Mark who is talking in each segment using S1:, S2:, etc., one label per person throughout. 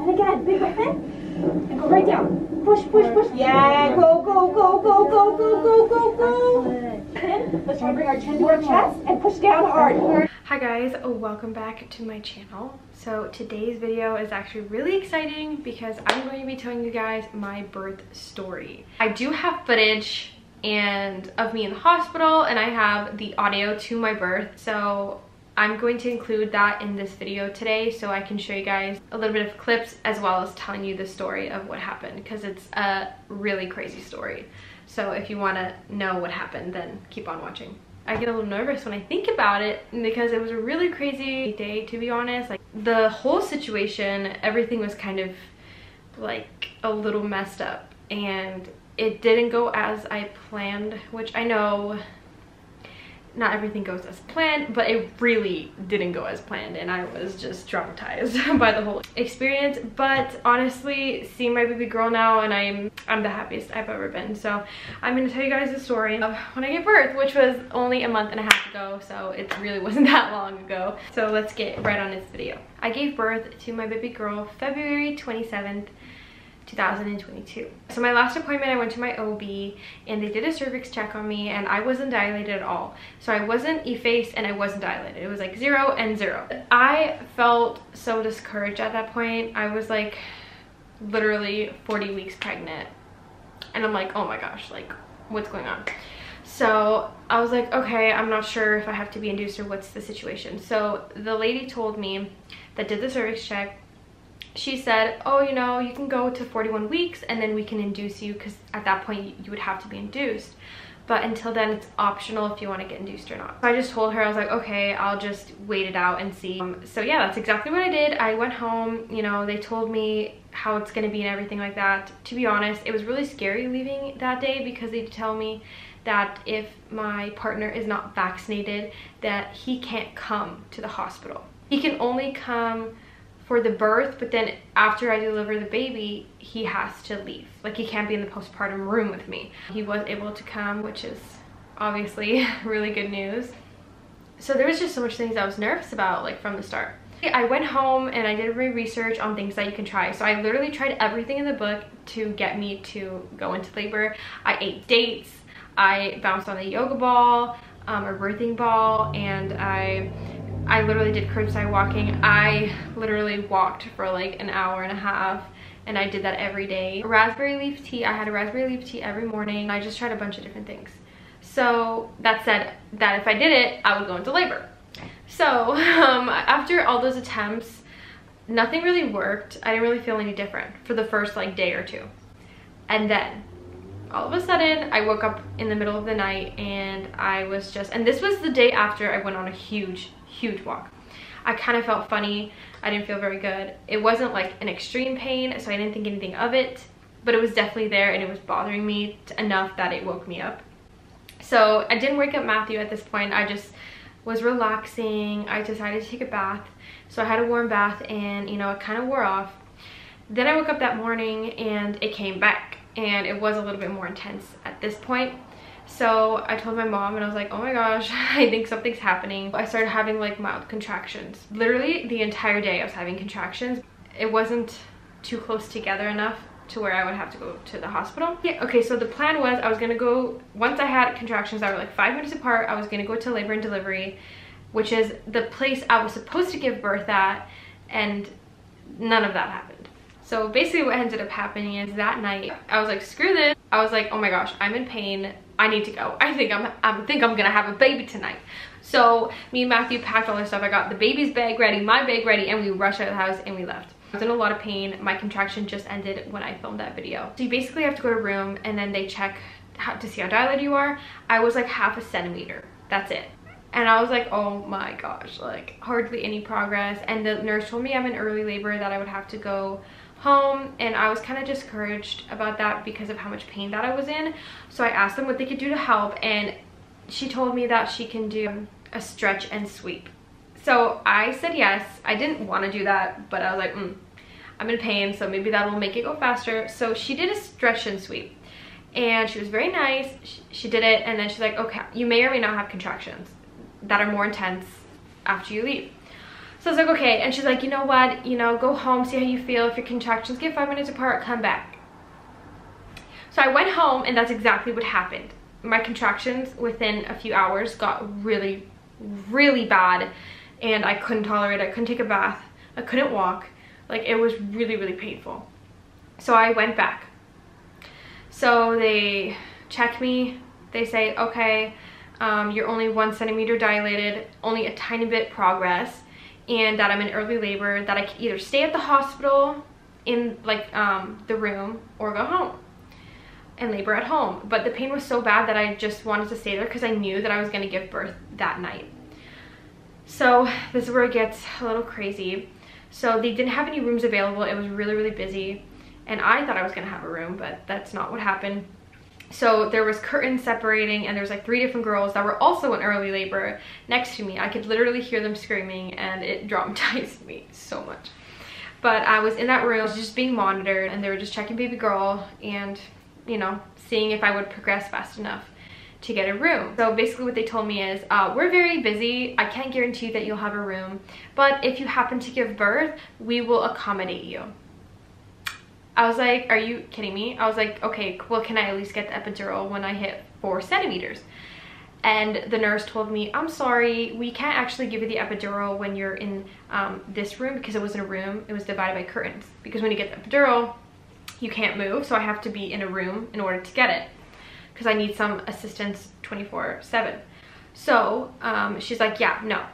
S1: And again, big breath in. And go right down. Push, push, push. Yeah, go, go, go, go, go, go, go, go, go. In. Let's try to bring our chin to our chest and push down hard.
S2: Hi guys, welcome back to my channel. So today's video is actually really exciting because I'm going to be telling you guys my birth story. I do have footage of me in the hospital, and I have the audio to my birth, so I'm going to include that in this video today so I can show you guys a little bit of clips as well as telling you the story of what happened, because it's a really crazy story. So if you want to know what happened, then keep on watching. I get a little nervous when I think about it because it was a really crazy day, to be honest. Like, the whole situation, everything was kind of like a little messed up, and it didn't go as I planned, which I know not everything goes as planned, but it really didn't go as planned, and I was just traumatized by the whole experience. But honestly, seeing my baby girl now, and I'm the happiest I've ever been. So I'm going to tell you guys the story of when I gave birth, which was only a month and a half ago, so it really wasn't that long ago. So let's get right on this video. I gave birth to my baby girl February 27th 2022. So my last appointment, I went to my OB and they did a cervix check on me, and I wasn't dilated at all. So I wasn't effaced and I wasn't dilated. It was like 0 and 0. I felt so discouraged at that point. I was like literally 40 weeks pregnant, and I'm like, oh my gosh, like what's going on? So I was like, okay, I'm not sure if I have to be induced or what's the situation. So the lady told me that did the cervix check, she said, oh, you know, you can go to 41 weeks and then we can induce you, because at that point you would have to be induced. But until then, it's optional if you want to get induced or not. So I just told her, I was like, okay, I'll just wait it out and see. So yeah, that's exactly what I did. I went home, you know, they told me how it's going to be and everything like that. To be honest, it was really scary leaving that day, because they tell me that if my partner is not vaccinated, that he can't come to the hospital. He can only come for the birth, but then after I deliver the baby, he has to leave. Like, he can't be in the postpartum room with me. He was able to come, which is obviously really good news. So there was just so much things I was nervous about, like, from the start. I went home and I did my research on things that you can try. So I literally tried everything in the book to get me to go into labor. I ate dates, I bounced on a yoga ball, or birthing ball, and I literally did curbside walking. I literally walked for like an hour and a half, and I did that every day. Raspberry leaf tea, I had a raspberry leaf tea every morning. I just tried a bunch of different things. So that said, that if I did it, I would go into labor. So after all those attempts, nothing really worked. I didn't really feel any different for the first like day or two. And then all of a sudden, I woke up in the middle of the night, and I was just, and this was the day after I went on a huge walk. I kind of felt funny. I didn't feel very good. It wasn't like an extreme pain, so I didn't think anything of it, but it was definitely there, and it was bothering me enough that it woke me up. So I didn't wake up Matthew at this point. I just was relaxing. I decided to take a bath. So I had a warm bath, and you know, it kind of wore off. Then I woke up that morning and it came back, and it was a little bit more intense at this point. So I told my mom, and I was like, oh my gosh, I think something's happening. I started having like mild contractions. Literally the entire day I was having contractions. It wasn't too close together enough to where I would have to go to the hospital. Yeah, okay, so the plan was I was gonna go, once I had contractions that were like 5 minutes apart, I was gonna go to labor and delivery, which is the place I was supposed to give birth at, and none of that happened. So basically what ended up happening is that night, I was like, screw this. I was like, oh my gosh, I'm in pain. I need to go. I think I'm gonna have a baby tonight. So me and Matthew packed all our stuff. I got the baby's bag ready, my bag ready, and we rushed out of the house and we left. I was in a lot of pain. My contraction just ended when I filmed that video. So you basically have to go to a room, and then they check to see how dilated you are. I was like 1/2 centimeter. That's it. And I was like, oh my gosh, like hardly any progress. And the nurse told me I'm in early labor, that I would have to go home, and I was kind of discouraged about that because of how much pain that I was in. So I asked them what they could do to help, and she told me that she can do a stretch and sweep. So I said yes. I didn't want to do that, but I was like, I'm in pain, so maybe that will make it go faster. So she did a stretch and sweep, and she was very nice. She did it, and then she's like, okay, you may or may not have contractions that are more intense after you leave. So I was like, okay. And she's like, you know what, you know, go home, see how you feel. If your contractions get 5 minutes apart, come back. So I went home, and that's exactly what happened. My contractions within a few hours got really, really bad, and I couldn't tolerate it. I couldn't take a bath. I couldn't walk. Like, it was really, really painful. So I went back. So they check me. They say, okay, you're only 1 centimeter dilated, only a tiny bit progress, and that I'm in early labor, that I could either stay at the hospital in like the room or go home and labor at home. But the pain was so bad that I just wanted to stay there because I knew that I was going to give birth that night. So this is where it gets a little crazy. So they didn't have any rooms available. It was really, really busy, and I thought I was going to have a room, but that's not what happened. So there was curtains separating, and there was like 3 different girls that were also in early labor next to me. I could literally hear them screaming, and it traumatized me so much. But I was in that room just being monitored, and they were just checking baby girl and, you know, seeing if I would progress fast enough to get a room. So basically what they told me is, we're very busy. I can't guarantee that you'll have a room, but if you happen to give birth, we will accommodate you. I was like, are you kidding me? I was like, okay, well, can I at least get the epidural when I hit 4 centimeters? And the nurse told me, I'm sorry, we can't actually give you the epidural when you're in this room, because it wasn't a room, it was divided by curtains. Because when you get the epidural, you can't move, so I have to be in a room in order to get it, because I need some assistance 24/7. So she's like, yeah, no,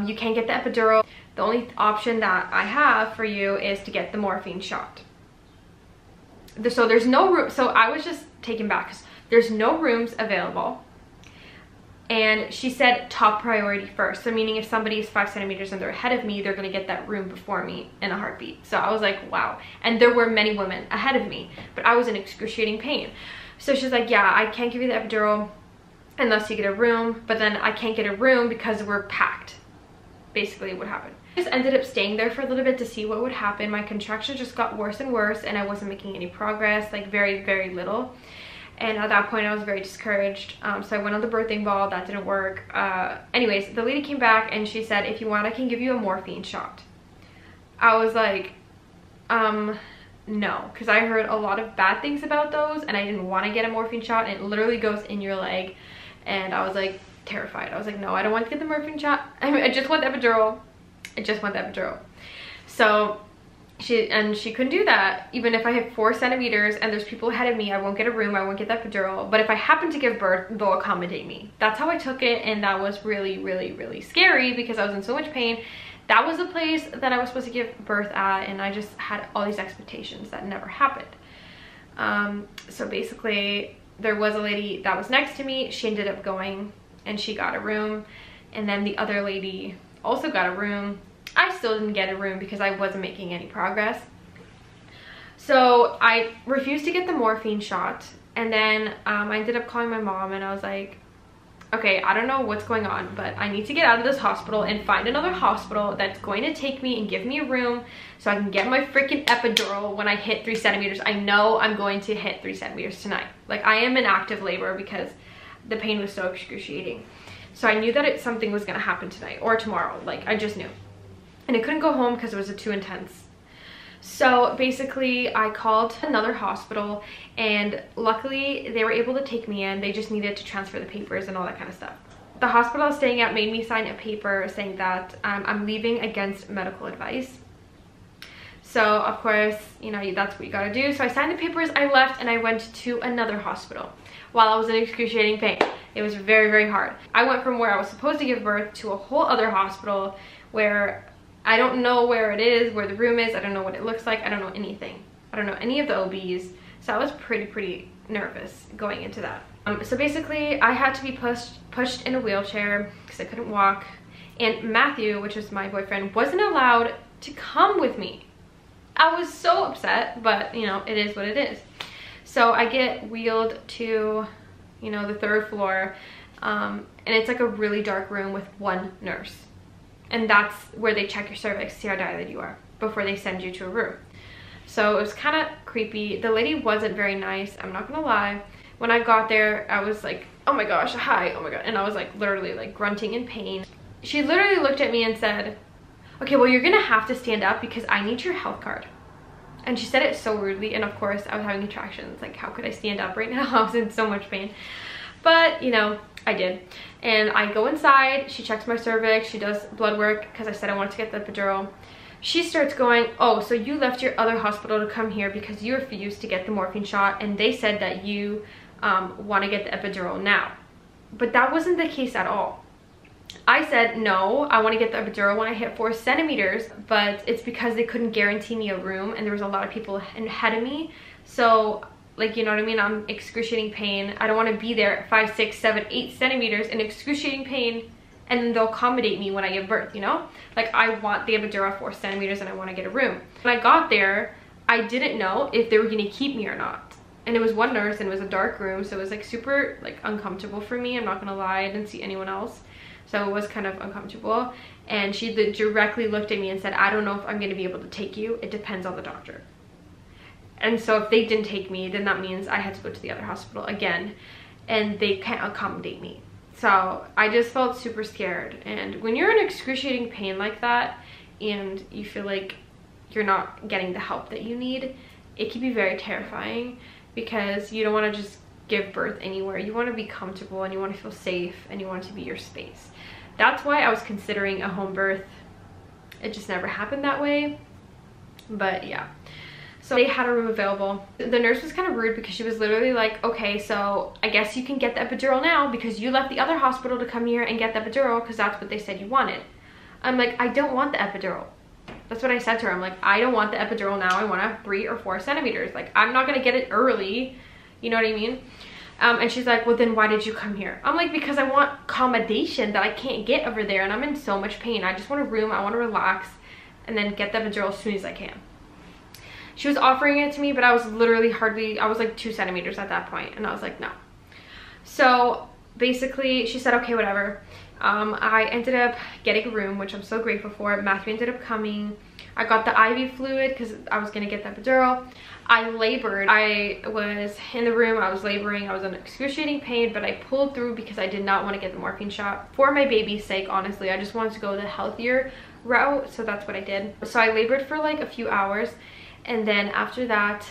S2: you can't get the epidural. The only option that I have for you is to get the morphine shot. So there's no room. So I was just taken back because there's no rooms available. And she said top priority first. So meaning if somebody is 5 centimeters and they're ahead of me, they're going to get that room before me in a heartbeat. So I was like, wow. And there were many women ahead of me, but I was in excruciating pain. So she's like, yeah, I can't give you the epidural unless you get a room, but then I can't get a room because we're packed. Basically what happened. I just ended up staying there for a little bit to see what would happen. My contractions just got worse and worse, and I wasn't making any progress, like very, very little. And at that point I was very discouraged. So I went on the birthing ball. That didn't work. Anyways, the lady came back and she said, if you want, I can give you a morphine shot. I was like, no, because I heard a lot of bad things about those, and I didn't want to get a morphine shot, and it literally goes in your leg. And I was like terrified. I was like, no, I don't want to get the morphine shot. I just want the epidural. I just want the epidural. So she couldn't do that. Even if I hit 4 centimeters and there's people ahead of me, I won't get a room, I won't get the epidural. But if I happen to give birth, they'll accommodate me. That's how I took it, and that was really, really, really scary because I was in so much pain. That was the place that I was supposed to give birth at, and I just had all these expectations that never happened. So basically, there was a lady that was next to me. She ended up going and she got a room, and then the other lady also got a room. I still didn't get a room because I wasn't making any progress. So I refused to get the morphine shot, and then I ended up calling my mom, and I was like, okay, I don't know what's going on, but I need to get out of this hospital and find another hospital that's going to take me and give me a room so I can get my freaking epidural when I hit 3 centimeters. I know I'm going to hit 3 centimeters tonight. Like, I am in active labor because the pain was so excruciating. So I knew that something was going to happen tonight or tomorrow. Like, I just knew. And I couldn't go home because it was too intense. So basically I called another hospital, and luckily they were able to take me in. They just needed to transfer the papers and all that kind of stuff. The hospital I was staying at made me sign a paper saying that I'm leaving against medical advice. So of course, you know, that's what you gotta do. So I signed the papers, I left, and I went to another hospital while I was in excruciating pain. It was very, very hard. I went from where I was supposed to give birth to a whole other hospital where I don't know where it is, where the room is. I don't know what it looks like. I don't know anything. I don't know any of the OBs. So I was pretty nervous going into that. So basically I had to be pushed in a wheelchair because I couldn't walk. And Matthew, which was my boyfriend, wasn't allowed to come with me. I was so upset, but you know, it is what it is. So I get wheeled to, you know, the 3rd floor. And it's like a really dark room with one nurse. And that's where they check your cervix, see how dilated you are, before they send you to a room. So it was kind of creepy. The lady wasn't very nice, I'm not gonna lie. When I got there, I was like, oh my gosh, hi, oh my god. And I was like literally like grunting in pain. She literally looked at me and said, okay, well, you're gonna have to stand up because I need your health card. And she said it so rudely, and of course I was having contractions. Like, how could I stand up right now? I was in so much pain. But, you know, I did. And I go inside, she checks my cervix, she does blood work because I said I wanted to get the epidural. She starts going, oh, so you left your other hospital to come here because you refused to get the morphine shot, and they said that you want to get the epidural now. But that wasn't the case at all. I said, no, I want to get the epidural when I hit 4 centimeters, but it's because they couldn't guarantee me a room, and there was a lot of people ahead of me. So, like, you know what I mean? I'm excruciating pain. I don't want to be there at 5, 6, 7, 8 centimeters in excruciating pain, and then they'll accommodate me when I give birth, you know? Like, I want the epidural at 4 centimeters, and I want to get a room. When I got there, I didn't know if they were going to keep me or not. And it was one nurse, and it was a dark room, so it was, like, super, like, uncomfortable for me. I'm not going to lie. I didn't see anyone else. So it was kind of uncomfortable. And she directly looked at me and said, I don't know if I'm going to be able to take you. It depends on the doctor. And so if they didn't take me, then that means I had to go to the other hospital again. And they can't accommodate me. So I just felt super scared. And when you're in excruciating pain like that, and you feel like you're not getting the help that you need, it can be very terrifying, because you don't want to just give birth anywhere. You want to be comfortable, and you want to feel safe, and you want it to be your space. That's why I was considering a home birth. It just never happened that way. But yeah, so they had a room available. The nurse was kind of rude because she was literally like, okay, so I guess you can get the epidural now because you left the other hospital to come here and get the epidural because that's what they said you wanted. I'm like, I don't want the epidural. That's what I said to her. I'm like, I don't want the epidural now. I want to have 3 or 4 centimeters. Like, I'm not going to get it early. You know what I mean? And she's like, well, then why did you come here? I'm like, because I want accommodation that I can't get over there, and I'm in so much pain. I just want a room. I want to relax and then get the epidural as soon as I can. She was offering it to me, but I was literally I was like 2 centimeters at that point, and I was like, no. So basically she said, okay, whatever. I ended up getting a room, which I'm so grateful for. Matthew ended up coming. I got the IV fluid because I was going to get the epidural. I labored. I was in the room. I was laboring. I was in excruciating pain, but I pulled through because I did not want to get the morphine shot. For my baby's sake, honestly, I just wanted to go the healthier route, so that's what I did. So I labored for like a few hours, and then after that,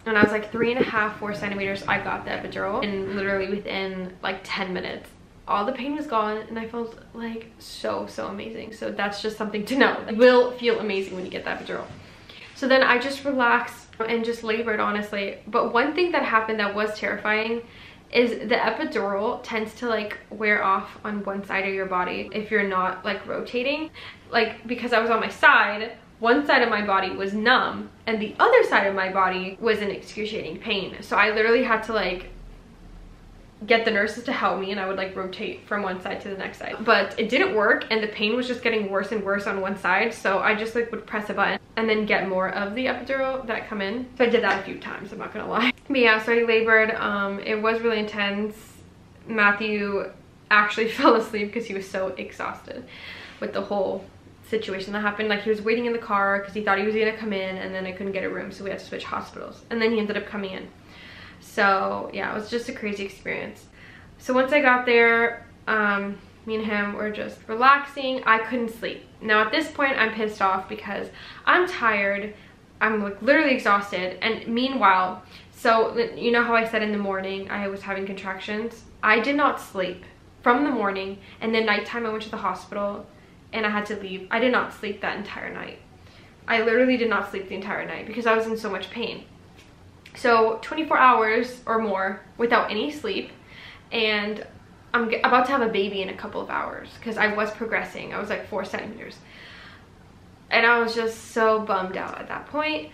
S2: when I was like 3.5, 4 centimeters, I got the epidural, and literally within like 10 minutes, all the pain was gone, and I felt like so amazing. So that's just something to know. You will feel amazing when you get that epidural. So then I just relaxed and just labored, honestly. But one thing that happened that was terrifying is the epidural tends to like wear off on one side of your body if you're not like rotating. Like, because I was on my side, one side of my body was numb and the other side of my body was in excruciating pain. So I literally had to like get the nurses to help me, and I would like rotate from one side to the next side. But it didn't work, and the pain was just getting worse and worse on one side. So I just like would press a button and then get more of the epidural that come in. So I did that a few times, I'm not gonna lie. But yeah, so I labored. It was really intense. Matthew actually fell asleep because he was so exhausted with the whole situation that happened. Like, he was waiting in the car because he thought he was gonna come in, and then I couldn't get a room, so we had to switch hospitals, and then he ended up coming in. So yeah, it was just a crazy experience. So once I got there, me and him were just relaxing. I couldn't sleep. Now at this point, I'm pissed off because I'm tired. I'm like literally exhausted. And meanwhile, so you know how I said in the morning I was having contractions? I did not sleep from the morning, and then nighttime I went to the hospital and I had to leave. I did not sleep that entire night. I literally did not sleep the entire night because I was in so much pain. So 24 hours or more without any sleep, and I'm about to have a baby in a couple of hours because I was progressing. I was like 4 centimeters, and I was just so bummed out at that point.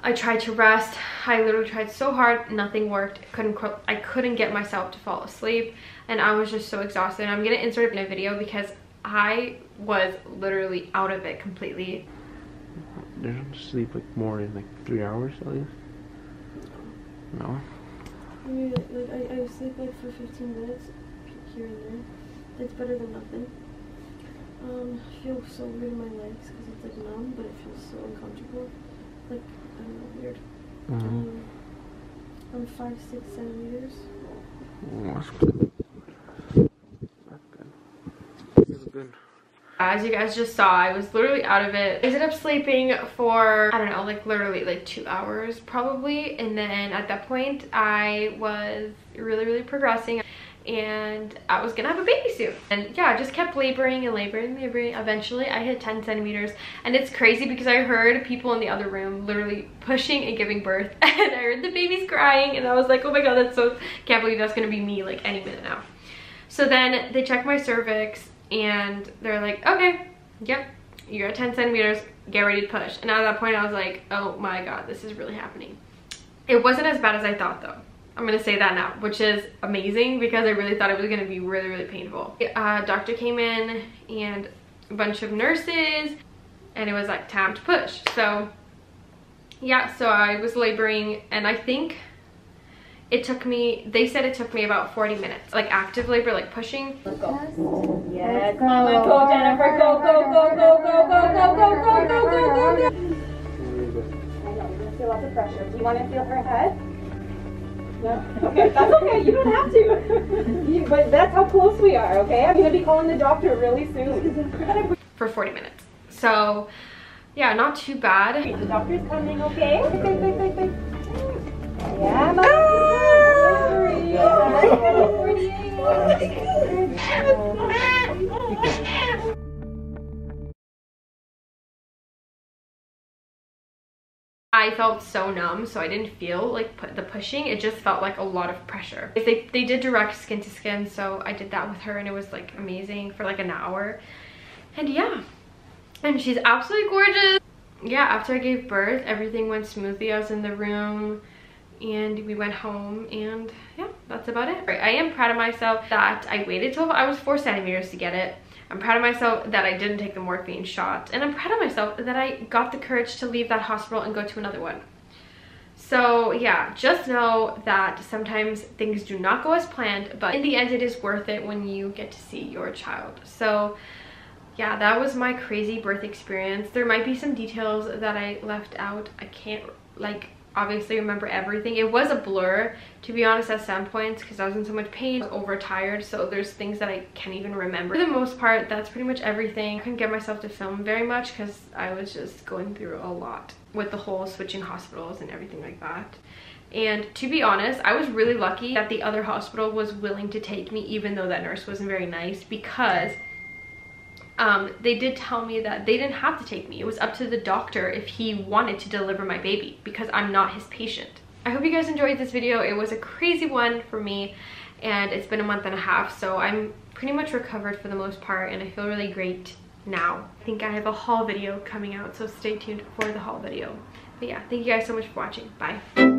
S2: I tried to rest. I literally tried so hard, nothing worked. I couldn't get myself to fall asleep, and I was just so exhausted. And I'm gonna insert it in a video because I was literally out of it completely.
S3: They don't sleep like more than like 3 hours at least. No.
S4: I sleep like for 15 minutes here and there. It's better than nothing. I feel so weird in my legs because it's like numb, but it feels so uncomfortable. Like, I don't know, weird. I'm 5, 6 centimeters.
S3: Oh, that's good. That's good. Feels good.
S2: As you guys just saw, I was literally out of it. I ended up sleeping for, I don't know, like literally like 2 hours probably. And then at that point, I was really progressing and I was gonna have a baby soon. And yeah, I just kept laboring and laboring. Eventually, I hit 10 centimeters. And it's crazy because I heard people in the other room literally pushing and giving birth. And I heard the babies crying and I was like, oh my God, that's so, can't believe that's gonna be me like any minute now. So then they checked my cervix and they're like, okay, yep, you're at 10 centimeters, get ready to push. And at that point I was like, oh my God, this is really happening. It wasn't as bad as I thought though. I'm gonna say that now, which is amazing because I really thought it was gonna be really painful. Doctor came in and a bunch of nurses and it was like time to push. So yeah, so I was laboring and I think it took me, they said it took me about 40 minutes, like active labor, like pushing.
S1: Let's go. Yes, come on, go Jennifer, go. I know, you're gonna feel lots of pressure. Do you want to feel her head? No? Okay, that's okay, you don't have to. But that's how close we are, okay? I'm gonna be calling the doctor really soon.
S2: For 40 minutes. So yeah, not too bad.
S1: The doctor's coming, okay? Quick. Yeah,
S2: I felt so numb, so I didn't feel like the pushing. It just felt like a lot of pressure. They did direct skin to skin, so I did that with her and it was like amazing for like an hour. And yeah, and she's absolutely gorgeous. Yeah, after I gave birth, everything went smoothly. I was in the room and we went home and yeah, that's about it. I am proud of myself that I waited till I was 4 centimeters to get it. I'm proud of myself that I didn't take the morphine shot, and I'm proud of myself that I got the courage to leave that hospital and go to another one. So yeah, just know that sometimes things do not go as planned, but in the end it is worth it when you get to see your child. So yeah, that was my crazy birth experience. There might be some details that I left out. I can't like obviously remember everything. It was a blur, to be honest, at some points because I was in so much pain, I was overtired, so there's things that I can't even remember. For the most part, that's pretty much everything. I couldn't get myself to film very much because I was just going through a lot with the whole switching hospitals and everything like that. And to be honest, I was really lucky that the other hospital was willing to take me, even though that nurse wasn't very nice, because they did tell me that they didn't have to take me. It was up to the doctor if he wanted to deliver my baby because I'm not his patient. I hope you guys enjoyed this video. It was a crazy one for me and it's been a month and a half, so I'm pretty much recovered for the most part and I feel really great now. I think I have a haul video coming out, so stay tuned for the haul video. But yeah, thank you guys so much for watching. Bye.